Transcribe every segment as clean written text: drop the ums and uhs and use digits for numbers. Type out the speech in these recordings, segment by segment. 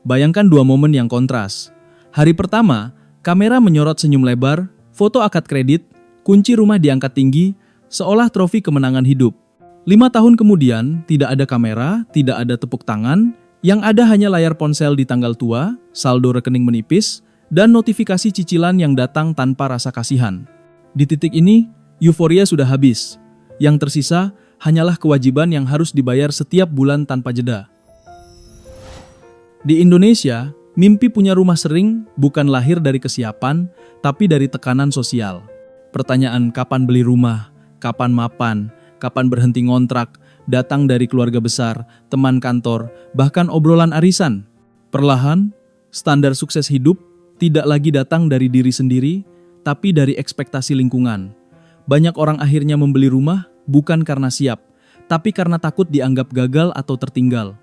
Bayangkan dua momen yang kontras. Hari pertama, kamera menyorot senyum lebar, foto akad kredit, kunci rumah diangkat tinggi, seolah trofi kemenangan hidup. 5 tahun kemudian, tidak ada kamera, tidak ada tepuk tangan, yang ada hanya layar ponsel di tanggal tua, saldo rekening menipis, dan notifikasi cicilan yang datang tanpa rasa kasihan. Di titik ini, euforia sudah habis. Yang tersisa hanyalah kewajiban yang harus dibayar setiap bulan tanpa jeda. Di Indonesia, mimpi punya rumah sering bukan lahir dari kesiapan, tapi dari tekanan sosial. Pertanyaan kapan beli rumah, kapan mapan, kapan berhenti ngontrak, datang dari keluarga besar, teman kantor, bahkan obrolan arisan. Perlahan, standar sukses hidup tidak lagi datang dari diri sendiri, tapi dari ekspektasi lingkungan. Banyak orang akhirnya membeli rumah bukan karena siap, tapi karena takut dianggap gagal atau tertinggal.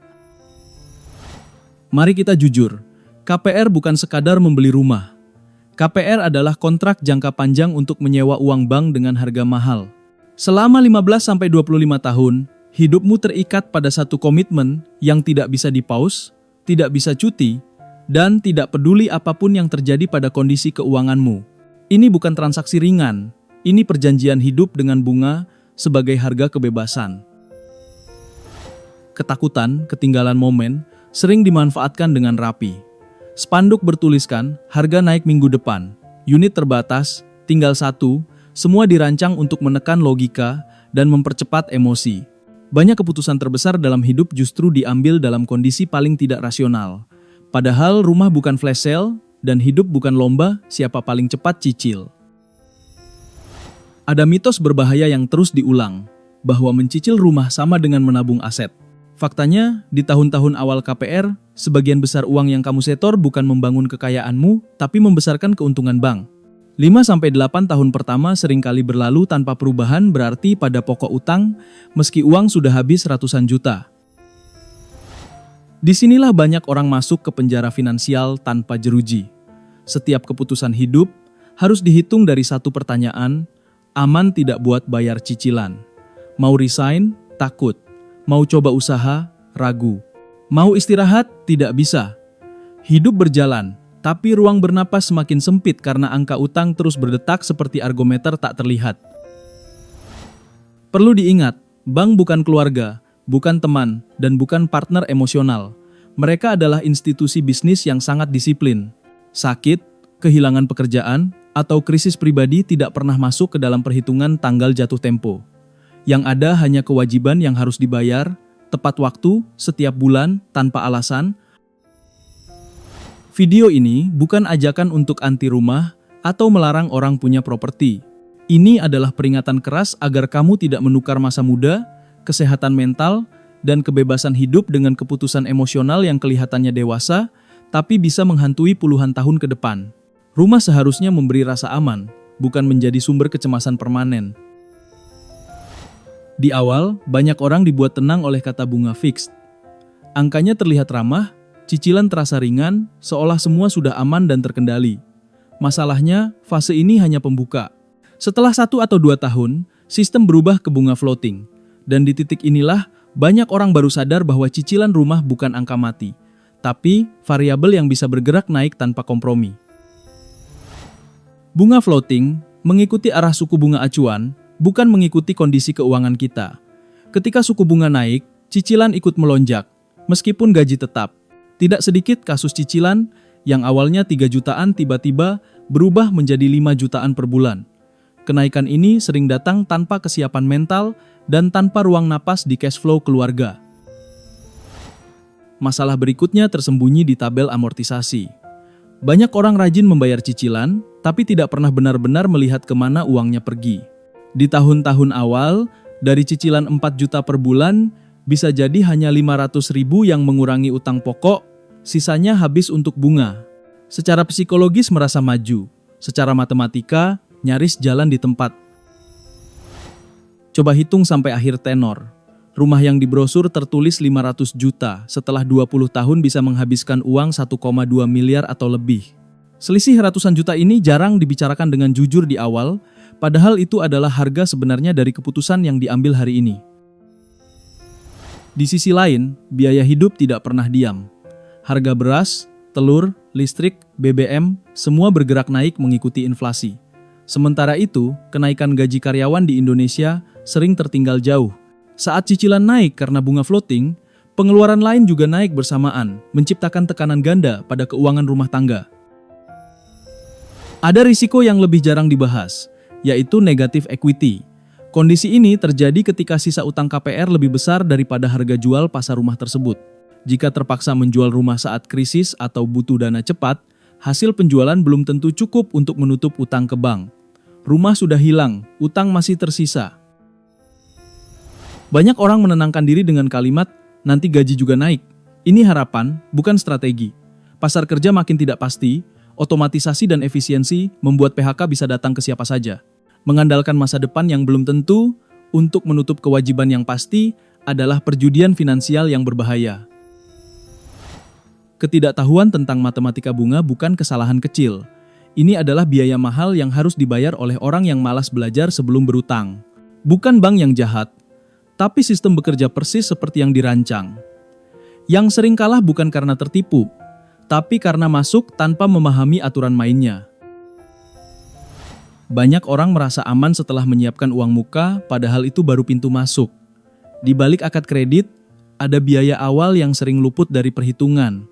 Mari kita jujur, KPR bukan sekadar membeli rumah. KPR adalah kontrak jangka panjang untuk menyewa uang bank dengan harga mahal. Selama 15-25 tahun, hidupmu terikat pada satu komitmen yang tidak bisa di-pause, tidak bisa cuti, dan tidak peduli apapun yang terjadi pada kondisi keuanganmu. Ini bukan transaksi ringan, ini perjanjian hidup dengan bunga sebagai harga kebebasan. Ketakutan, ketinggalan momen, sering dimanfaatkan dengan rapi. Spanduk bertuliskan, harga naik minggu depan, unit terbatas, tinggal 1, semua dirancang untuk menekan logika dan mempercepat emosi. Banyak keputusan terbesar dalam hidup justru diambil dalam kondisi paling tidak rasional. Padahal rumah bukan flash sale dan hidup bukan lomba siapa paling cepat cicil. Ada mitos berbahaya yang terus diulang, bahwa mencicil rumah sama dengan menabung aset. Faktanya, di tahun-tahun awal KPR, sebagian besar uang yang kamu setor bukan membangun kekayaanmu, tapi membesarkan keuntungan bank. 5-8 tahun pertama seringkali berlalu tanpa perubahan berarti pada pokok utang, meski uang sudah habis ratusan juta. Disinilah banyak orang masuk ke penjara finansial tanpa jeruji. Setiap keputusan hidup harus dihitung dari satu pertanyaan, aman tidak buat bayar cicilan. Mau resign? Takut. Mau coba usaha? Ragu. Mau istirahat? Tidak bisa. Hidup berjalan. Tapi ruang bernapas semakin sempit karena angka utang terus berdetak seperti argometer tak terlihat. Perlu diingat, bank bukan keluarga, bukan teman, dan bukan partner emosional. Mereka adalah institusi bisnis yang sangat disiplin. Sakit, kehilangan pekerjaan, atau krisis pribadi tidak pernah masuk ke dalam perhitungan tanggal jatuh tempo. Yang ada hanya kewajiban yang harus dibayar, tepat waktu, setiap bulan, tanpa alasan. Video ini bukan ajakan untuk anti rumah atau melarang orang punya properti. Ini adalah peringatan keras agar kamu tidak menukar masa muda, kesehatan mental, dan kebebasan hidup dengan keputusan emosional yang kelihatannya dewasa, tapi bisa menghantui puluhan tahun ke depan. Rumah seharusnya memberi rasa aman, bukan menjadi sumber kecemasan permanen. Di awal, banyak orang dibuat tenang oleh kata bunga fixed. Angkanya terlihat ramah, cicilan terasa ringan, seolah semua sudah aman dan terkendali. Masalahnya, fase ini hanya pembuka. Setelah 1 atau 2 tahun, sistem berubah ke bunga floating. Dan di titik inilah, banyak orang baru sadar bahwa cicilan rumah bukan angka mati, tapi variabel yang bisa bergerak naik tanpa kompromi. Bunga floating mengikuti arah suku bunga acuan, bukan mengikuti kondisi keuangan kita. Ketika suku bunga naik, cicilan ikut melonjak, meskipun gaji tetap. Tidak sedikit kasus cicilan yang awalnya 3 jutaan tiba-tiba berubah menjadi 5 jutaan per bulan. Kenaikan ini sering datang tanpa kesiapan mental dan tanpa ruang napas di cash flow keluarga. Masalah berikutnya tersembunyi di tabel amortisasi. Banyak orang rajin membayar cicilan, tapi tidak pernah benar-benar melihat kemana uangnya pergi. Di tahun-tahun awal, dari cicilan 4 juta per bulan, bisa jadi hanya 500.000 yang mengurangi utang pokok, sisanya habis untuk bunga. Secara psikologis merasa maju, secara matematika nyaris jalan di tempat. Coba hitung sampai akhir tenor. Rumah yang di brosur tertulis 500 juta, setelah 20 tahun bisa menghabiskan uang 1,2 miliar atau lebih. Selisih ratusan juta ini jarang dibicarakan dengan jujur di awal, padahal itu adalah harga sebenarnya dari keputusan yang diambil hari ini. Di sisi lain, biaya hidup tidak pernah diam. Harga beras, telur, listrik, BBM, semua bergerak naik mengikuti inflasi. Sementara itu, kenaikan gaji karyawan di Indonesia sering tertinggal jauh. Saat cicilan naik karena bunga floating, pengeluaran lain juga naik bersamaan, menciptakan tekanan ganda pada keuangan rumah tangga. Ada risiko yang lebih jarang dibahas, yaitu negative equity. Kondisi ini terjadi ketika sisa utang KPR lebih besar daripada harga jual pasar rumah tersebut. Jika terpaksa menjual rumah saat krisis atau butuh dana cepat, hasil penjualan belum tentu cukup untuk menutup utang ke bank. Rumah sudah hilang, utang masih tersisa. Banyak orang menenangkan diri dengan kalimat, nanti gaji juga naik. Ini harapan, bukan strategi. Pasar kerja makin tidak pasti, otomatisasi dan efisiensi membuat PHK bisa datang ke siapa saja. Mengandalkan masa depan yang belum tentu untuk menutup kewajiban yang pasti adalah perjudian finansial yang berbahaya. Ketidaktahuan tentang matematika bunga bukan kesalahan kecil. Ini adalah biaya mahal yang harus dibayar oleh orang yang malas belajar sebelum berutang. Bukan bank yang jahat, tapi sistem bekerja persis seperti yang dirancang. Yang sering kalah bukan karena tertipu, tapi karena masuk tanpa memahami aturan mainnya. Banyak orang merasa aman setelah menyiapkan uang muka, padahal itu baru pintu masuk. Di balik akad kredit, ada biaya awal yang sering luput dari perhitungan.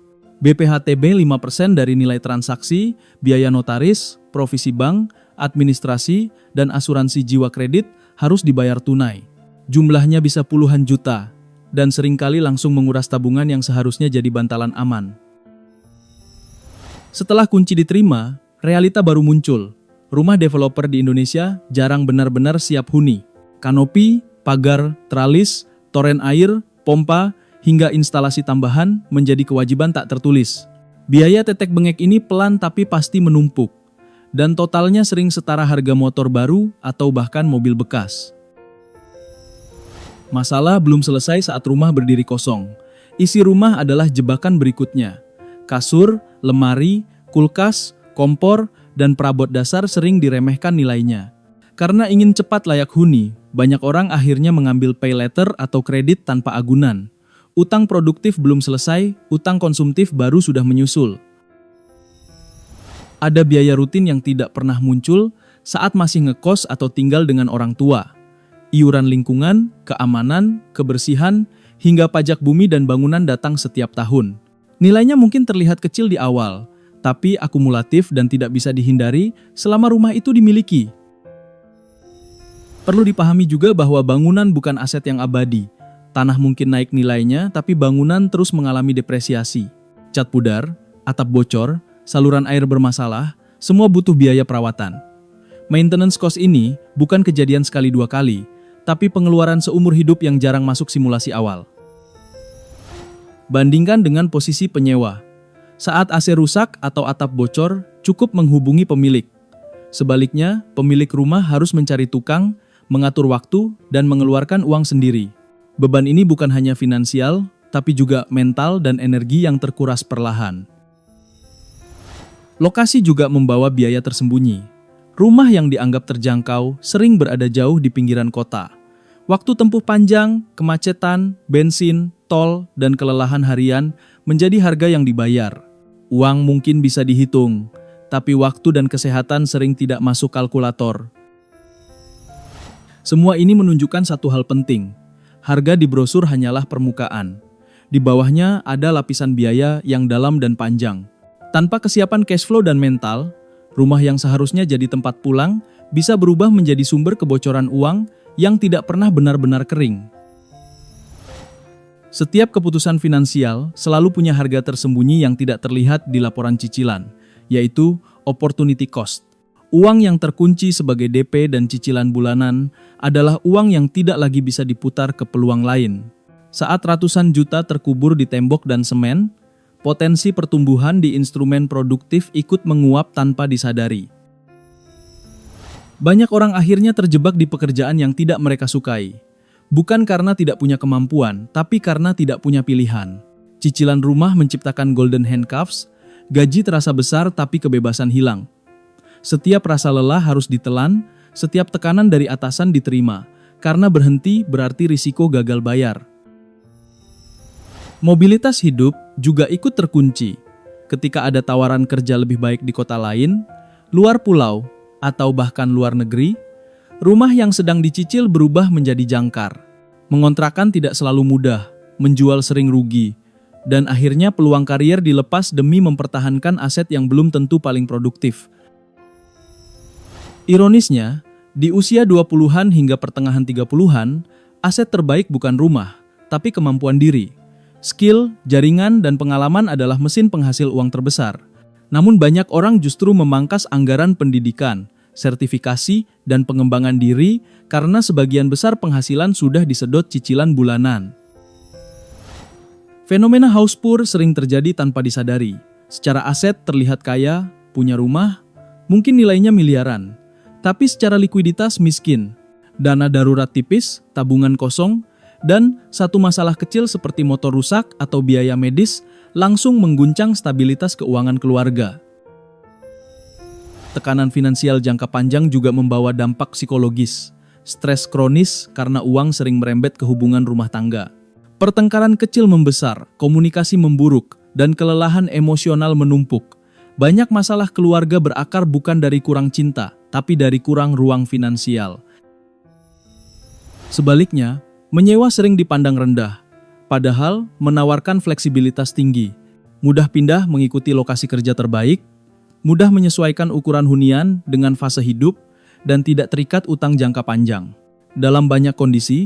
BPHTB 5% dari nilai transaksi, biaya notaris, provisi bank, administrasi, dan asuransi jiwa kredit harus dibayar tunai. Jumlahnya bisa puluhan juta, dan seringkali langsung menguras tabungan yang seharusnya jadi bantalan aman. Setelah kunci diterima, realita baru muncul. Rumah developer di Indonesia jarang benar-benar siap huni. Kanopi, pagar, tralis, toren air, pompa, hingga instalasi tambahan menjadi kewajiban tak tertulis. Biaya tetek bengek ini pelan tapi pasti menumpuk, dan totalnya sering setara harga motor baru atau bahkan mobil bekas. Masalah belum selesai saat rumah berdiri kosong. Isi rumah adalah jebakan berikutnya. Kasur, lemari, kulkas, kompor, dan perabot dasar sering diremehkan nilainya. Karena ingin cepat layak huni, banyak orang akhirnya mengambil pay letter atau kredit tanpa agunan. Utang produktif belum selesai, utang konsumtif baru sudah menyusul. Ada biaya rutin yang tidak pernah muncul saat masih ngekos atau tinggal dengan orang tua. Iuran lingkungan, keamanan, kebersihan, hingga pajak bumi dan bangunan datang setiap tahun. Nilainya mungkin terlihat kecil di awal, tapi akumulatif dan tidak bisa dihindari selama rumah itu dimiliki. Perlu dipahami juga bahwa bangunan bukan aset yang abadi. Tanah mungkin naik nilainya, tapi bangunan terus mengalami depresiasi. Cat pudar, atap bocor, saluran air bermasalah, semua butuh biaya perawatan. Maintenance cost ini bukan kejadian sekali dua kali, tapi pengeluaran seumur hidup yang jarang masuk simulasi awal. Bandingkan dengan posisi penyewa. Saat AC rusak atau atap bocor, cukup menghubungi pemilik. Sebaliknya, pemilik rumah harus mencari tukang, mengatur waktu, dan mengeluarkan uang sendiri. Beban ini bukan hanya finansial, tapi juga mental dan energi yang terkuras perlahan. Lokasi juga membawa biaya tersembunyi. Rumah yang dianggap terjangkau sering berada jauh di pinggiran kota. Waktu tempuh panjang, kemacetan, bensin, tol, dan kelelahan harian menjadi harga yang dibayar. Uang mungkin bisa dihitung, tapi waktu dan kesehatan sering tidak masuk kalkulator. Semua ini menunjukkan satu hal penting. Harga di brosur hanyalah permukaan. Di bawahnya ada lapisan biaya yang dalam dan panjang. Tanpa kesiapan cash flow dan mental, rumah yang seharusnya jadi tempat pulang bisa berubah menjadi sumber kebocoran uang yang tidak pernah benar-benar kering. Setiap keputusan finansial selalu punya harga tersembunyi yang tidak terlihat di laporan cicilan, yaitu opportunity cost. Uang yang terkunci sebagai DP dan cicilan bulanan adalah uang yang tidak lagi bisa diputar ke peluang lain. Saat ratusan juta terkubur di tembok dan semen, potensi pertumbuhan di instrumen produktif ikut menguap tanpa disadari. Banyak orang akhirnya terjebak di pekerjaan yang tidak mereka sukai. Bukan karena tidak punya kemampuan, tapi karena tidak punya pilihan. Cicilan rumah menciptakan golden handcuffs, gaji terasa besar tapi kebebasan hilang. Setiap rasa lelah harus ditelan, setiap tekanan dari atasan diterima, karena berhenti berarti risiko gagal bayar. Mobilitas hidup juga ikut terkunci. Ketika ada tawaran kerja lebih baik di kota lain, luar pulau, atau bahkan luar negeri, rumah yang sedang dicicil berubah menjadi jangkar. Mengontrakan tidak selalu mudah, menjual sering rugi, dan akhirnya peluang karier dilepas demi mempertahankan aset yang belum tentu paling produktif. Ironisnya, di usia 20-an hingga pertengahan 30-an, aset terbaik bukan rumah, tapi kemampuan diri. Skill, jaringan, dan pengalaman adalah mesin penghasil uang terbesar. Namun banyak orang justru memangkas anggaran pendidikan, sertifikasi, dan pengembangan diri karena sebagian besar penghasilan sudah disedot cicilan bulanan. Fenomena house poor sering terjadi tanpa disadari. Secara aset terlihat kaya, punya rumah, mungkin nilainya miliaran. Tapi secara likuiditas miskin, dana darurat tipis, tabungan kosong, dan satu masalah kecil seperti motor rusak atau biaya medis langsung mengguncang stabilitas keuangan keluarga. Tekanan finansial jangka panjang juga membawa dampak psikologis, stres kronis karena uang sering merembet ke hubungan rumah tangga. Pertengkaran kecil membesar, komunikasi memburuk, dan kelelahan emosional menumpuk. Banyak masalah keluarga berakar bukan dari kurang cinta, tapi dari kurang ruang finansial. Sebaliknya, menyewa sering dipandang rendah, padahal menawarkan fleksibilitas tinggi, mudah pindah mengikuti lokasi kerja terbaik, mudah menyesuaikan ukuran hunian dengan fase hidup, dan tidak terikat utang jangka panjang. Dalam banyak kondisi,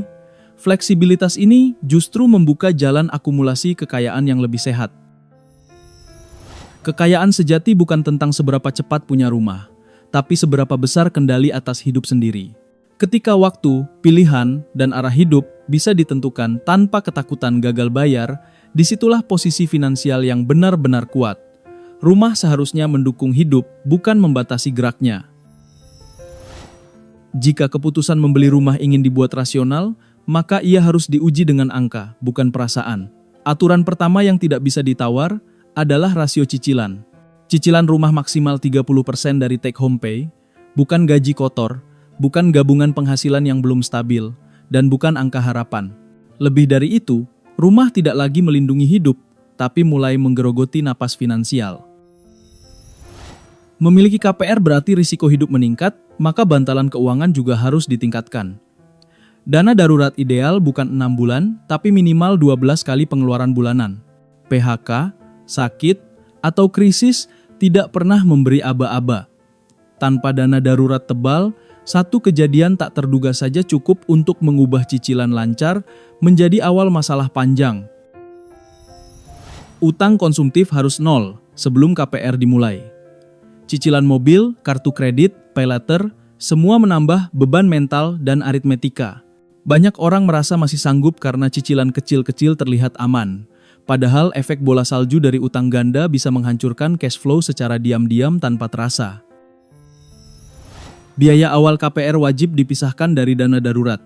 fleksibilitas ini justru membuka jalan akumulasi kekayaan yang lebih sehat. Kekayaan sejati bukan tentang seberapa cepat punya rumah, tapi seberapa besar kendali atas hidup sendiri. Ketika waktu, pilihan, dan arah hidup bisa ditentukan tanpa ketakutan gagal bayar, disitulah posisi finansial yang benar-benar kuat. Rumah seharusnya mendukung hidup, bukan membatasi geraknya. Jika keputusan membeli rumah ingin dibuat rasional, maka ia harus diuji dengan angka, bukan perasaan. Aturan pertama yang tidak bisa ditawar adalah rasio cicilan. Cicilan rumah maksimal 30% dari take home pay, bukan gaji kotor, bukan gabungan penghasilan yang belum stabil, dan bukan angka harapan. Lebih dari itu, rumah tidak lagi melindungi hidup, tapi mulai menggerogoti napas finansial. Memiliki KPR berarti risiko hidup meningkat, maka bantalan keuangan juga harus ditingkatkan. Dana darurat ideal bukan 6 bulan, tapi minimal 12 kali pengeluaran bulanan. PHK, sakit, atau krisis tidak pernah memberi aba-aba. Tanpa dana darurat tebal, satu kejadian tak terduga saja cukup untuk mengubah cicilan lancar menjadi awal masalah panjang. Utang konsumtif harus nol sebelum KPR dimulai. Cicilan mobil, kartu kredit, pay later, semua menambah beban mental dan aritmetika. Banyak orang merasa masih sanggup karena cicilan kecil-kecil terlihat aman. Padahal efek bola salju dari utang ganda bisa menghancurkan cash flow secara diam-diam tanpa terasa. Biaya awal KPR wajib dipisahkan dari dana darurat.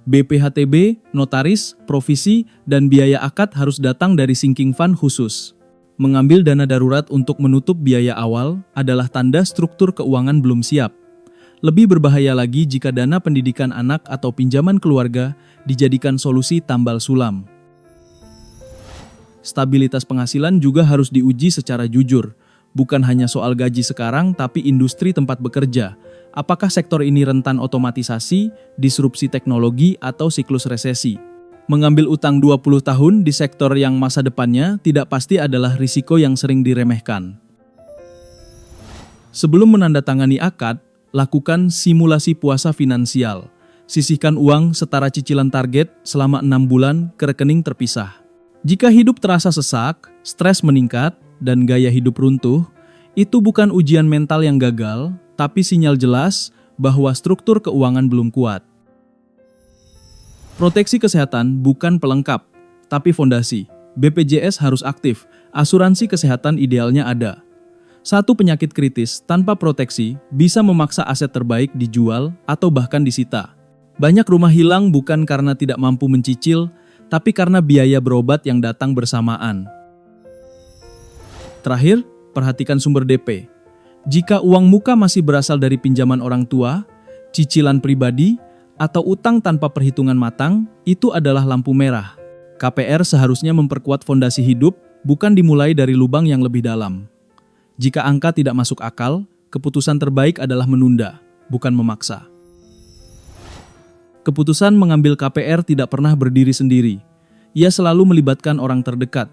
BPHTB, notaris, provisi, dan biaya akad harus datang dari sinking fund khusus. Mengambil dana darurat untuk menutup biaya awal adalah tanda struktur keuangan belum siap. Lebih berbahaya lagi jika dana pendidikan anak atau pinjaman keluarga dijadikan solusi tambal sulam. Stabilitas penghasilan juga harus diuji secara jujur. Bukan hanya soal gaji sekarang, tapi industri tempat bekerja. Apakah sektor ini rentan otomatisasi, disrupsi teknologi, atau siklus resesi? Mengambil utang 20 tahun di sektor yang masa depannya tidak pasti adalah risiko yang sering diremehkan. Sebelum menandatangani akad, lakukan simulasi puasa finansial. Sisihkan uang setara cicilan target selama 6 bulan ke rekening terpisah. Jika hidup terasa sesak, stres meningkat, dan gaya hidup runtuh, itu bukan ujian mental yang gagal, tapi sinyal jelas bahwa struktur keuangan belum kuat. Proteksi kesehatan bukan pelengkap, tapi fondasi. BPJS harus aktif, asuransi kesehatan idealnya ada. Satu penyakit kritis tanpa proteksi bisa memaksa aset terbaik dijual atau bahkan disita. Banyak rumah hilang bukan karena tidak mampu mencicil, tapi karena biaya berobat yang datang bersamaan. Terakhir, perhatikan sumber DP. Jika uang muka masih berasal dari pinjaman orang tua, cicilan pribadi, atau utang tanpa perhitungan matang, itu adalah lampu merah. KPR seharusnya memperkuat fondasi hidup, bukan dimulai dari lubang yang lebih dalam. Jika angka tidak masuk akal, keputusan terbaik adalah menunda, bukan memaksa. Keputusan mengambil KPR tidak pernah berdiri sendiri. Ia selalu melibatkan orang terdekat.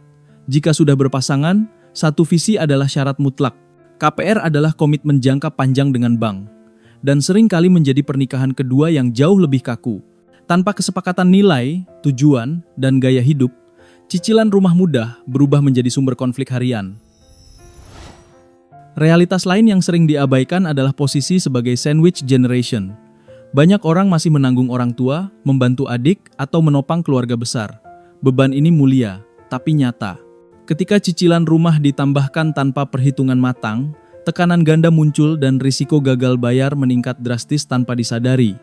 Jika sudah berpasangan, satu visi adalah syarat mutlak. KPR adalah komitmen jangka panjang dengan bank. Dan sering kali menjadi pernikahan kedua yang jauh lebih kaku. Tanpa kesepakatan nilai, tujuan, dan gaya hidup, cicilan rumah mudah berubah menjadi sumber konflik harian. Realitas lain yang sering diabaikan adalah posisi sebagai sandwich generation. Banyak orang masih menanggung orang tua, membantu adik, atau menopang keluarga besar. Beban ini mulia, tapi nyata. Ketika cicilan rumah ditambahkan tanpa perhitungan matang, tekanan ganda muncul dan risiko gagal bayar meningkat drastis tanpa disadari.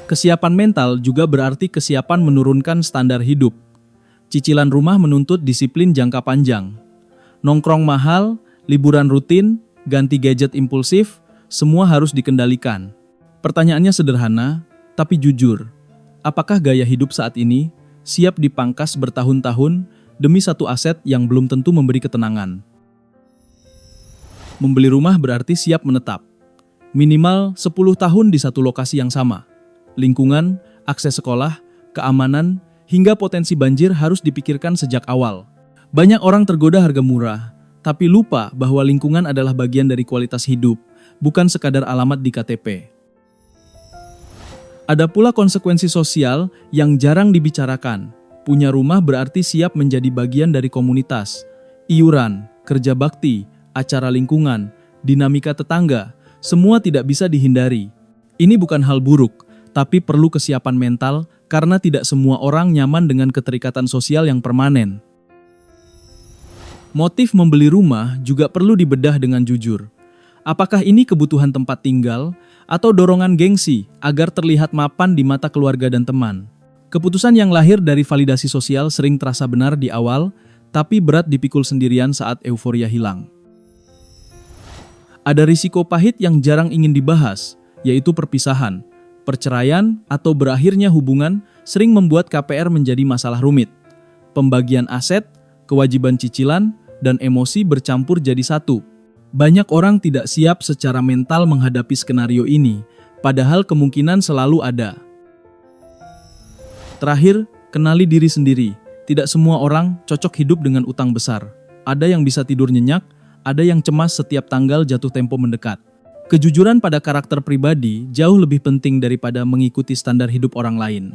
Kesiapan mental juga berarti kesiapan menurunkan standar hidup. Cicilan rumah menuntut disiplin jangka panjang. Nongkrong mahal, liburan rutin, ganti gadget impulsif, semua harus dikendalikan. Pertanyaannya sederhana, tapi jujur. Apakah gaya hidup saat ini siap dipangkas bertahun-tahun demi satu aset yang belum tentu memberi ketenangan? Membeli rumah berarti siap menetap. Minimal 10 tahun di satu lokasi yang sama. Lingkungan, akses sekolah, keamanan, hingga potensi banjir harus dipikirkan sejak awal. Banyak orang tergoda harga murah, tapi lupa bahwa lingkungan adalah bagian dari kualitas hidup, bukan sekadar alamat di KTP. Ada pula konsekuensi sosial yang jarang dibicarakan. Punya rumah berarti siap menjadi bagian dari komunitas. Iuran, kerja bakti, acara lingkungan, dinamika tetangga, semua tidak bisa dihindari. Ini bukan hal buruk, tapi perlu kesiapan mental karena tidak semua orang nyaman dengan keterikatan sosial yang permanen. Motif membeli rumah juga perlu dibedah dengan jujur. Apakah ini kebutuhan tempat tinggal atau dorongan gengsi agar terlihat mapan di mata keluarga dan teman? Keputusan yang lahir dari validasi sosial sering terasa benar di awal, tapi berat dipikul sendirian saat euforia hilang. Ada risiko pahit yang jarang ingin dibahas, yaitu perpisahan. Perceraian atau berakhirnya hubungan sering membuat KPR menjadi masalah rumit. Pembagian aset, kewajiban cicilan, dan emosi bercampur jadi satu. Banyak orang tidak siap secara mental menghadapi skenario ini, padahal kemungkinan selalu ada. Terakhir, kenali diri sendiri. Tidak semua orang cocok hidup dengan utang besar. Ada yang bisa tidur nyenyak, ada yang cemas setiap tanggal jatuh tempo mendekat. Kejujuran pada karakter pribadi jauh lebih penting daripada mengikuti standar hidup orang lain.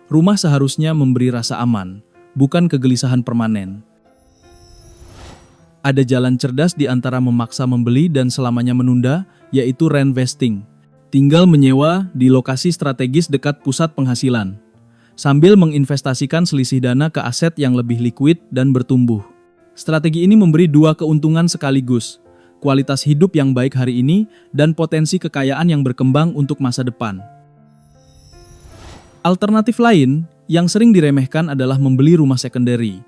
Rumah seharusnya memberi rasa aman, bukan kegelisahan permanen. Ada jalan cerdas di antara memaksa membeli dan selamanya menunda, yaitu reinvesting. Tinggal menyewa di lokasi strategis dekat pusat penghasilan, sambil menginvestasikan selisih dana ke aset yang lebih liquid dan bertumbuh. Strategi ini memberi dua keuntungan sekaligus, kualitas hidup yang baik hari ini dan potensi kekayaan yang berkembang untuk masa depan. Alternatif lain yang sering diremehkan adalah membeli rumah secondary.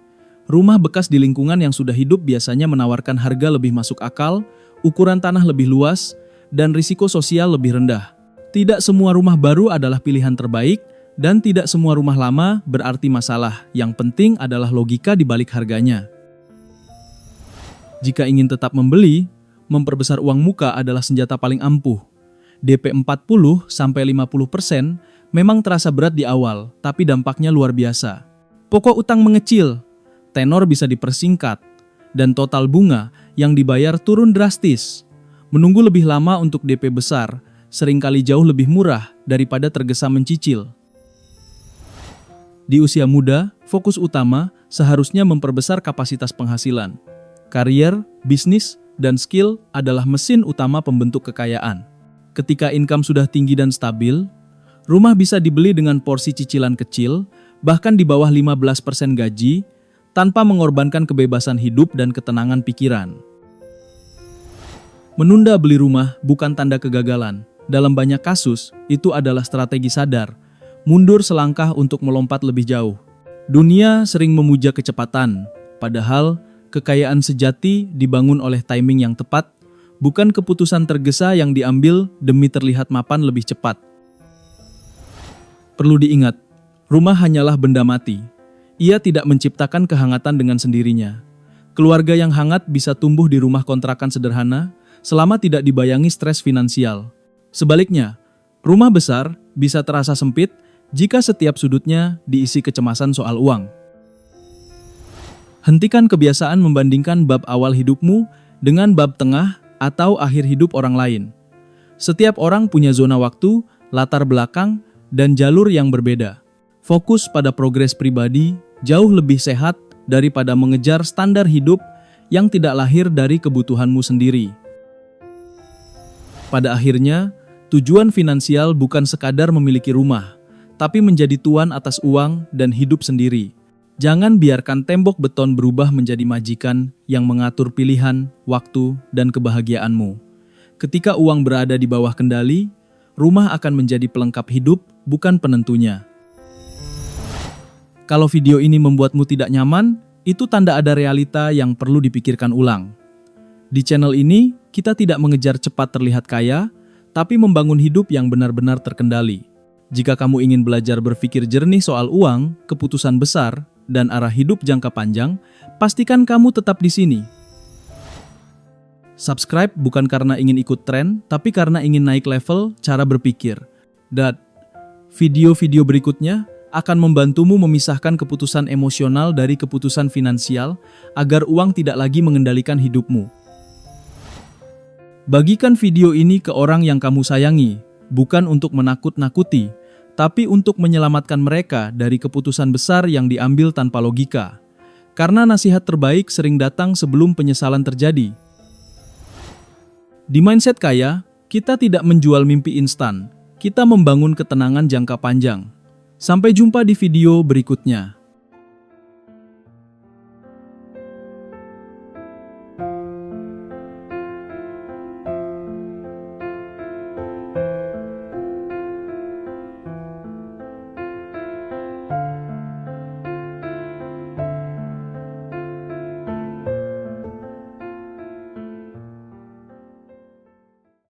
Rumah bekas di lingkungan yang sudah hidup biasanya menawarkan harga lebih masuk akal, ukuran tanah lebih luas, dan risiko sosial lebih rendah. Tidak semua rumah baru adalah pilihan terbaik, dan tidak semua rumah lama berarti masalah. Yang penting adalah logika di balik harganya. Jika ingin tetap membeli, memperbesar uang muka adalah senjata paling ampuh. DP 40-50% memang terasa berat di awal, tapi dampaknya luar biasa. Pokok utang mengecil, tenor bisa dipersingkat, dan total bunga yang dibayar turun drastis. Menunggu lebih lama untuk DP besar seringkali jauh lebih murah daripada tergesa mencicil. Di usia muda, fokus utama seharusnya memperbesar kapasitas penghasilan. Karier, bisnis, dan skill adalah mesin utama pembentuk kekayaan. Ketika income sudah tinggi dan stabil, rumah bisa dibeli dengan porsi cicilan kecil, bahkan di bawah 15% gaji, tanpa mengorbankan kebebasan hidup dan ketenangan pikiran. Menunda beli rumah bukan tanda kegagalan. Dalam banyak kasus, itu adalah strategi sadar, mundur selangkah untuk melompat lebih jauh. Dunia sering memuja kecepatan, padahal kekayaan sejati dibangun oleh timing yang tepat, bukan keputusan tergesa yang diambil demi terlihat mapan lebih cepat. Perlu diingat, Rumah hanyalah benda mati. Ia tidak menciptakan kehangatan dengan sendirinya. Keluarga yang hangat bisa tumbuh di rumah kontrakan sederhana selama tidak dibayangi stres finansial. Sebaliknya, rumah besar bisa terasa sempit jika setiap sudutnya diisi kecemasan soal uang. Hentikan kebiasaan membandingkan bab awal hidupmu dengan bab tengah atau akhir hidup orang lain. Setiap orang punya zona waktu, latar belakang, dan jalur yang berbeda. Fokus pada progres pribadi jauh lebih sehat daripada mengejar standar hidup yang tidak lahir dari kebutuhanmu sendiri. Pada akhirnya, tujuan finansial bukan sekadar memiliki rumah, tapi menjadi tuan atas uang dan hidup sendiri. Jangan biarkan tembok beton berubah menjadi majikan yang mengatur pilihan, waktu, dan kebahagiaanmu. Ketika uang berada di bawah kendali, rumah akan menjadi pelengkap hidup, bukan penentunya. Kalau video ini membuatmu tidak nyaman, itu tanda ada realita yang perlu dipikirkan ulang. Di channel ini, kita tidak mengejar cepat terlihat kaya, tapi membangun hidup yang benar-benar terkendali. Jika kamu ingin belajar berpikir jernih soal uang, keputusan besar, dan arah hidup jangka panjang, pastikan kamu tetap di sini. Subscribe bukan karena ingin ikut tren, tapi karena ingin naik level cara berpikir. Dan video-video berikutnya akan membantumu memisahkan keputusan emosional dari keputusan finansial agar uang tidak lagi mengendalikan hidupmu. Bagikan video ini ke orang yang kamu sayangi, bukan untuk menakut-nakuti, tapi untuk menyelamatkan mereka dari keputusan besar yang diambil tanpa logika. Karena nasihat terbaik sering datang sebelum penyesalan terjadi. Di Mindset Kaya, kita tidak menjual mimpi instan, kita membangun ketenangan jangka panjang. Sampai jumpa di video berikutnya.